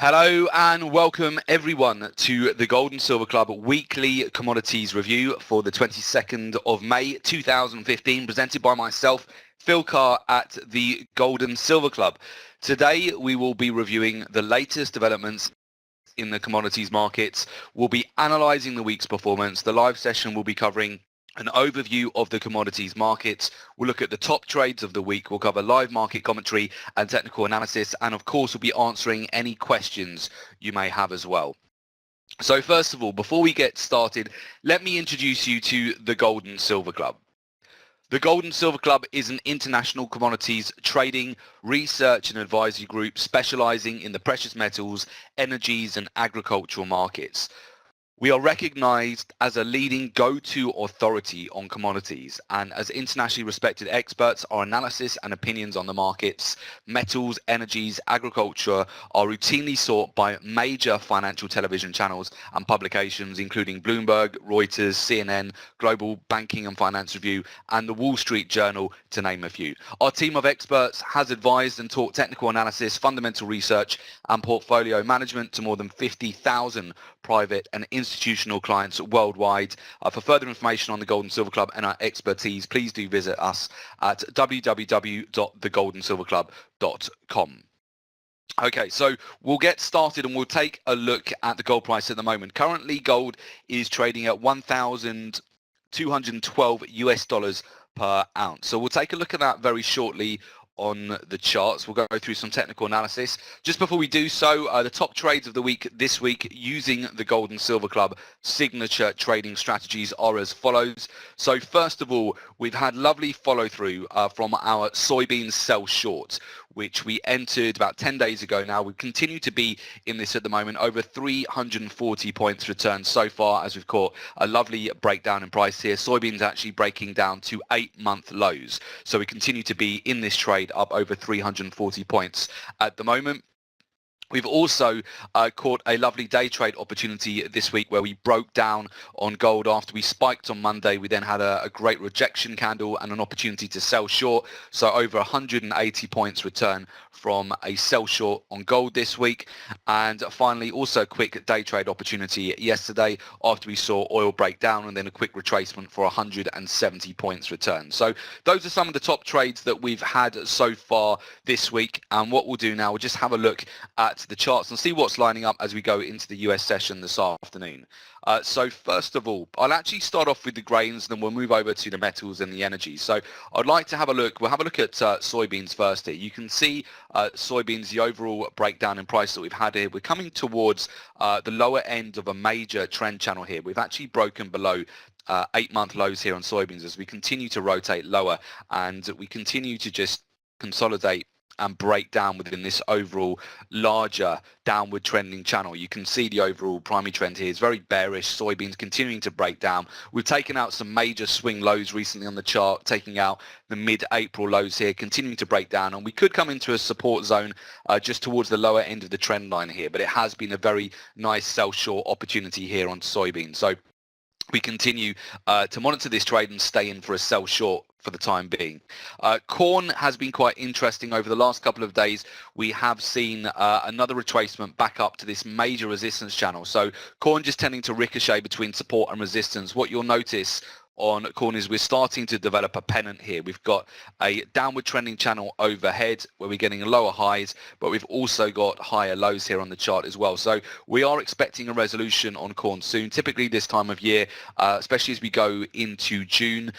Hello and welcome everyone to the Gold and Silver Club weekly commodities review for the 22nd of May 2015, presented by myself, Phil Carr at the Gold and Silver Club. Today we will be reviewing the latest developments in the commodities markets. We'll be analysing the week's performance. The live session will be covering an overview of the commodities markets. We'll look at the top trades of the week. We'll cover live market commentary and technical analysis. And of course, we'll be answering any questions you may have as well. So first of all, before we get started, let me introduce you to the Gold and Silver Club. The Gold and Silver Club is an international commodities trading, research and advisory group specializing in the precious metals, energies and agricultural markets. We are recognized as a leading go-to authority on commodities, and as internationally respected experts, our analysis and opinions on the markets, metals, energies, agriculture are routinely sought by major financial television channels and publications, including Bloomberg, Reuters, CNN, Global Banking and Finance Review, and the Wall Street Journal, to name a few. Our team of experts has advised and taught technical analysis, fundamental research, and portfolio management to more than 50,000 private and institutional clients worldwide. For further information on the Gold and Silver Club and our expertise, please do visit us at www.thegoldandsilverclub.com. Okay, so we'll get started and we'll take a look at the gold price at the moment. Currently, gold is trading at $1,212 per ounce. So we'll take a look at that very shortly on the charts. We'll go through some technical analysis. Just before we do so, the top trades of the week this week using the Gold and Silver Club signature trading strategies are as follows. So first of all, we've had lovely follow through from our soybean sell short, which we entered about 10 days ago now. We continue to be in this at the moment, over 340 points returned so far as we've caught a lovely breakdown in price here. Soybeans actually breaking down to 8-month lows. So we continue to be in this trade up over 340 points at the moment. We've also caught a lovely day trade opportunity this week where we broke down on gold after we spiked on Monday. We then had a great rejection candle and an opportunity to sell short. So over 180 points return from a sell short on gold this week. And finally, also a quick day trade opportunity yesterday after we saw oil break down and then a quick retracement for 170 points return. So those are some of the top trades that we've had so far this week. And what we'll do now, we'll just have a look at the charts and see what's lining up as we go into the US session this afternoon. So first of all, I'll actually start off with the grains, then we'll move over to the metals and the energy. So I'd like to have a look. We'll have a look at soybeans first here. You can see soybeans, the overall breakdown in price that we've had here. We're coming towards the lower end of a major trend channel here. We've actually broken below 8-month lows here on soybeans as we continue to rotate lower and we continue to just consolidate and break down within this overall larger downward trending channel. You can see the overall primary trend here is very bearish. Soybeans continuing to break down. We've taken out some major swing lows recently on the chart, taking out the mid-April lows here, continuing to break down, and we could come into a support zone just towards the lower end of the trend line here, but it has been a very nice sell short opportunity here on soybeans. So we continue to monitor this trade and stay in for a sell short for the time being. Corn has been quite interesting over the last couple of days. We have seen another retracement back up to this major resistance channel. So corn just tending to ricochet between support and resistance. What you'll notice on corn is we're starting to develop a pennant here. We've got a downward trending channel overhead where we're getting lower highs, but we've also got higher lows here on the chart as well. So we are expecting a resolution on corn soon. Typically this time of year, especially as we go into June,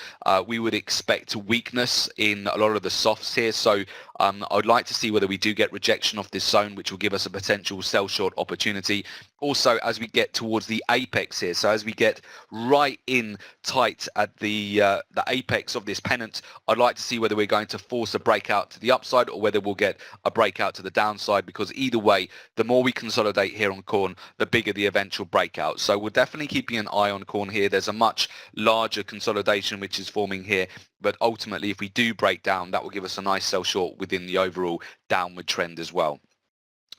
we would expect weakness in a lot of the softs here. So I'd like to see whether we do get rejection off this zone, which will give us a potential sell short opportunity. Also, as we get towards the apex here, so as we get right in tight at the apex of this pennant, I'd like to see whether we're going to force a breakout to the upside or whether we'll get a breakout to the downside, because either way, the more we consolidate here on corn, the bigger the eventual breakout. So we're definitely keeping an eye on corn here. There's a much larger consolidation which is forming here, but ultimately if we do break down, that will give us a nice sell short within the overall downward trend as well.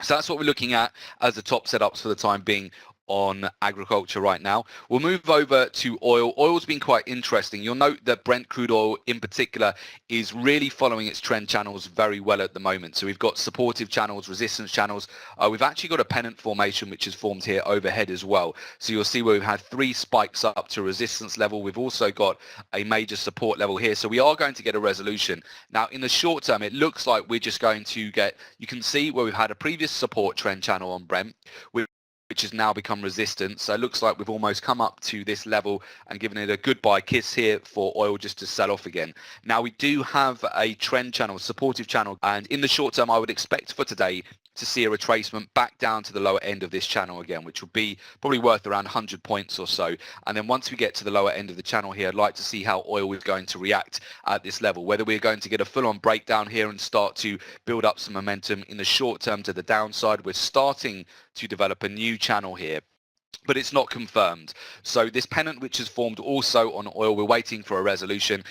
So that's what we're looking at as the top setups for the time being on agriculture right now. We'll move over to oil. Oil's been quite interesting. You'll note that Brent crude oil in particular is really following its trend channels very well at the moment. So we've got supportive channels, resistance channels. We've actually got a pennant formation which is formed here overhead as well. So you'll see where we've had 3 spikes up to resistance level. We've also got a major support level here. So we are going to get a resolution. Now in the short term, it looks like we're just going to get, you can see where we've had a previous support trend channel on Brent, which has now become resistance. So it looks like we've almost come up to this level and given it a goodbye kiss here for oil just to sell off again. Now we do have a trend channel, supportive channel, and in the short term I would expect for today to see a retracement back down to the lower end of this channel again, which would be probably worth around 100 points or so. And then once we get to the lower end of the channel here, I'd like to see how oil is going to react at this level, whether we're going to get a full-on breakdown here and start to build up some momentum in the short term to the downside. We're starting to develop a new channel here, but it's not confirmed. So this pennant which has formed also on oil, we're waiting for a resolution.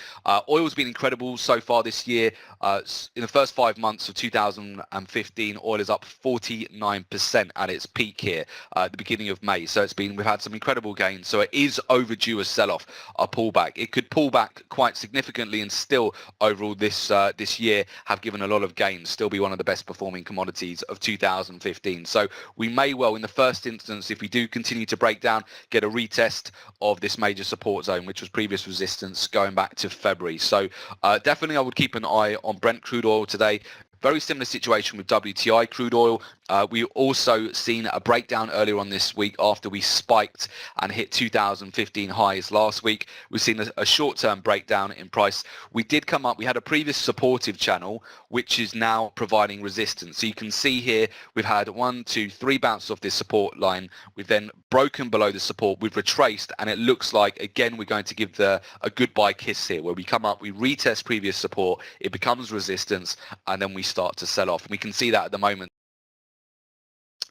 Oil's been incredible so far this year. In the first 5 months of 2015, oil is up 49% at its peak here at the beginning of May. So we've had some incredible gains. So it is overdue a sell-off, a pullback. It could pull back quite significantly and still overall this year have given a lot of gains, still be one of the best performing commodities of 2015. So we may well, in the first instance, if we do continue to break down, get a retest of this major support zone, which was previous resistance going back to February. So definitely I would keep an eye on Brent crude oil today. Very similar situation with WTI crude oil. We also seen a breakdown earlier on this week after we spiked and hit 2015 highs last week. We've seen a short-term breakdown in price. We did come up, we had a previous supportive channel, which is now providing resistance. So you can see here, we've had 1, 2, 3 bounces off this support line. We've then broken below the support. We've retraced, and it looks like, again, we're going to give a goodbye kiss here, where we come up, we retest previous support, it becomes resistance, and then we start to sell off. And we can see that at the moment.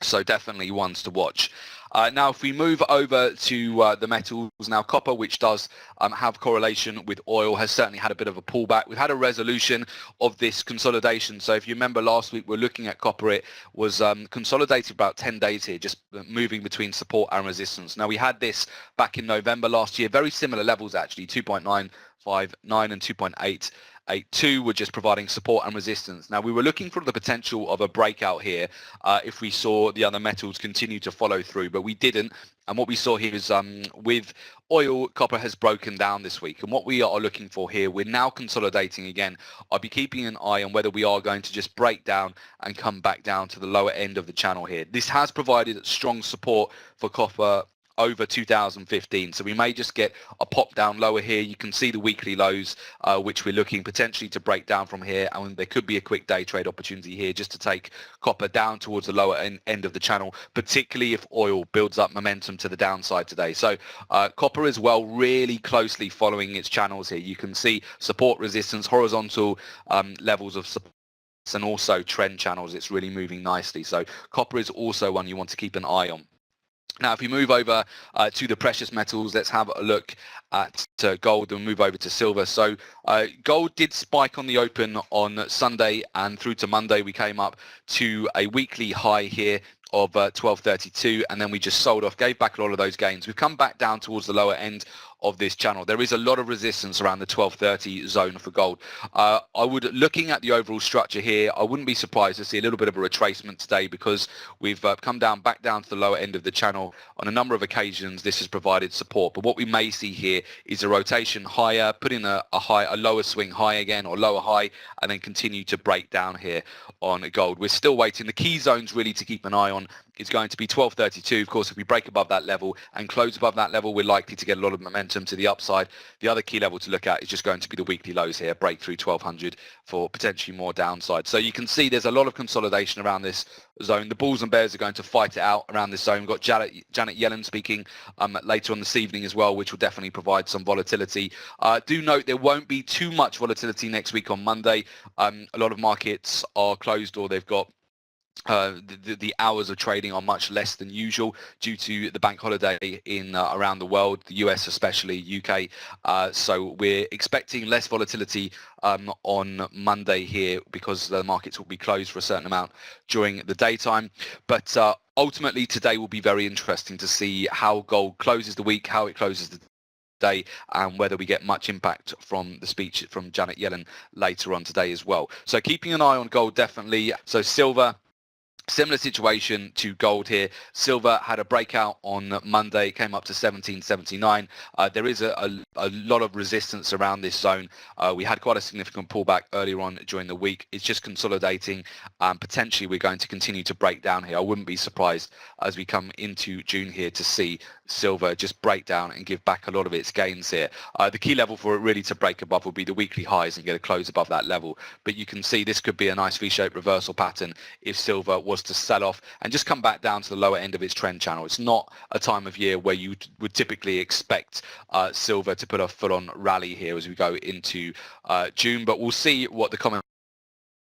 So definitely ones to watch. Now, if we move over to the metals, now copper, which does have correlation with oil, has certainly had a bit of a pullback. We've had a resolution of this consolidation. So if you remember last week, we're looking at copper. It was consolidated about 10 days here, just moving between support and resistance. Now, we had this back in November last year, very similar levels actually, 2.959 and 2.882 were just providing support and resistance. Now, we were looking for the potential of a breakout here if we saw the other metals continue to follow through, but we didn't. And what we saw here is with oil, copper has broken down this week. And what we are looking for here, we're now consolidating again. I'll be keeping an eye on whether we are going to just break down and come back down to the lower end of the channel here. This has provided strong support for copper over 2015, so we may just get a pop down lower here. You can see the weekly lows, which we're looking potentially to break down from here, and there could be a quick day trade opportunity here just to take copper down towards the lower end of the channel, particularly if oil builds up momentum to the downside today. So copper as well, really closely following its channels here. You can see support, resistance, horizontal levels of support, and also trend channels. It's really moving nicely. So copper is also one you want to keep an eye on. Now, if we move over to the precious metals, let's have a look at gold and move over to silver. So gold did spike on the open on Sunday, and through to Monday we came up to a weekly high here of 1232, and then we just sold off, gave back a lot of those gains. We've come back down towards the lower end of this channel. There is a lot of resistance around the 1230 zone for gold. Looking at the overall structure here, I wouldn't be surprised to see a little bit of a retracement today, because we've come back down to the lower end of the channel. On a number of occasions, this has provided support, but what we may see here is a rotation higher, put in a lower swing high again, or lower high, and then continue to break down here on gold. We're still waiting. The key zones really to keep an eye on is going to be 1232. Of course, if we break above that level and close above that level, we're likely to get a lot of momentum to the upside. The other key level to look at is just going to be the weekly lows here, break through 1200 for potentially more downside. So you can see there's a lot of consolidation around this zone. The bulls and bears are going to fight it out around this zone. We've got Janet Yellen speaking later on this evening as well, which will definitely provide some volatility. Do note there won't be too much volatility next week on Monday. A lot of markets are closed, or they've got the hours of trading are much less than usual due to the bank holiday in around the world, the US especially, UK. So we're expecting less volatility on Monday here, because the markets will be closed for a certain amount during the daytime. But ultimately, today will be very interesting to see how gold closes the week, how it closes the day, and whether we get much impact from the speech from Janet Yellen later on today as well. So keeping an eye on gold, definitely. So silver, similar situation to gold here. Silver had a breakout on Monday, came up to 1779. There is a lot of resistance around this zone. We had quite a significant pullback earlier on during the week. It's just consolidating. Potentially we're going to continue to break down here. I wouldn't be surprised as we come into June here to see silver just break down and give back a lot of its gains here. The key level for it really to break above will be the weekly highs and get a close above that level. But you can see this could be a nice V-shaped reversal pattern if silver was to sell off and just come back down to the lower end of its trend channel. It's not a time of year where you would typically expect silver to put a full-on rally here as we go into June, but we'll see what the comment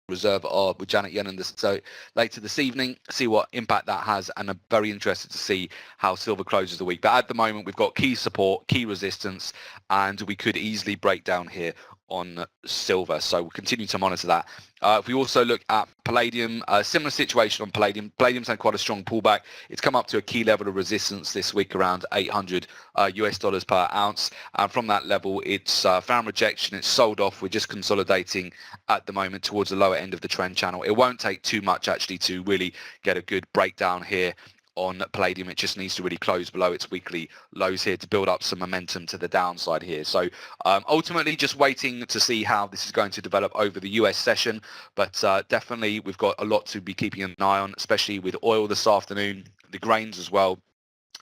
reserve are with Janet Yellen so later this evening, see what impact that has, and I'm very interested to see how silver closes the week. But at the moment we've got key support, key resistance, and we could easily break down here on silver, so we'll continue to monitor that. If we also look at Palladium, similar situation on Palladium. Palladium's had quite a strong pullback. It's come up to a key level of resistance this week around 800 US dollars per ounce, and from that level it's found rejection. It's sold off. We're just consolidating at the moment towards the lower end of the trend channel. It won't take too much actually to really get a good breakdown here on Palladium. It just needs to really close below its weekly lows here to build up some momentum to the downside here. So ultimately just waiting to see how this is going to develop over the US session, but definitely we've got a lot to be keeping an eye on, especially with oil this afternoon, the grains as well,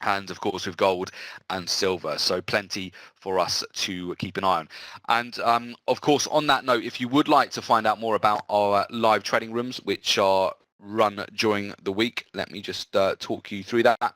and of course with gold and silver. So plenty for us to keep an eye on. And of course, on that note, if you would like to find out more about our live trading rooms, which are run during the week, let me just talk you through that.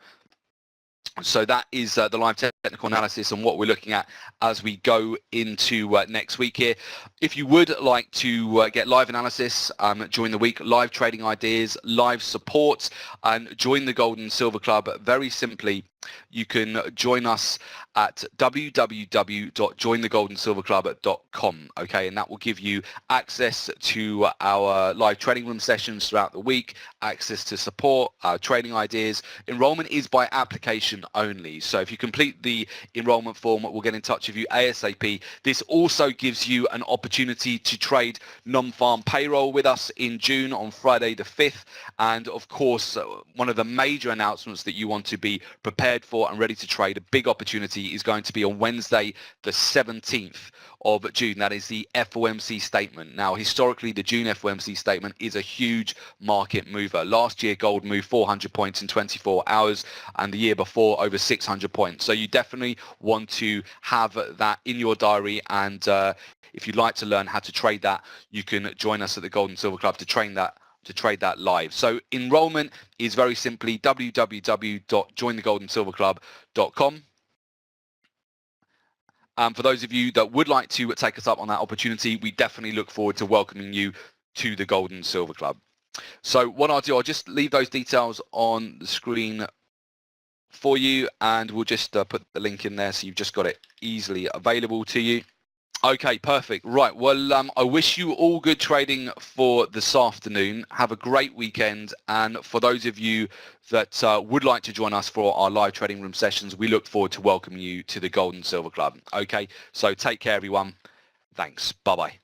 So that is the live technical analysis and what we're looking at as we go into next week here. If you would like to get live analysis during the week, live trading ideas, live support, and join the Gold and Silver Club, very simply, you can join us at www.jointhegoldandsilverclub.com, okay, and that will give you access to our live trading room sessions throughout the week, access to support, our trading ideas. Enrollment is by application only, so if you complete the enrollment form, we'll get in touch with you ASAP. This also gives you an opportunity to trade non-farm payroll with us in June on Friday the 5th, and of course one of the major announcements that you want to be prepared for and ready to trade, a big opportunity, is going to be on Wednesday the 17th of June. That is the FOMC statement. Now historically the June FOMC statement is a huge market mover. Last year gold moved 400 points in 24 hours and the year before over 600 points. So you definitely want to have that in your diary, and if you'd like to learn how to trade that, you can join us at the Gold and Silver Club to trade that live. So enrollment is very simply www.jointhegoldandsilverclub.com. For those of you that would like to take us up on that opportunity, we definitely look forward to welcoming you to the Gold and Silver Club. So what I'll do, I'll just leave those details on the screen for you, and we'll just put the link in there so you've just got it easily available to you. Okay, perfect. Right, well, I wish you all good trading for this afternoon. Have a great weekend, and for those of you that would like to join us for our live trading room sessions, we look forward to welcoming you to the Gold and Silver Club. Okay, so take care everyone. Thanks. Bye-bye.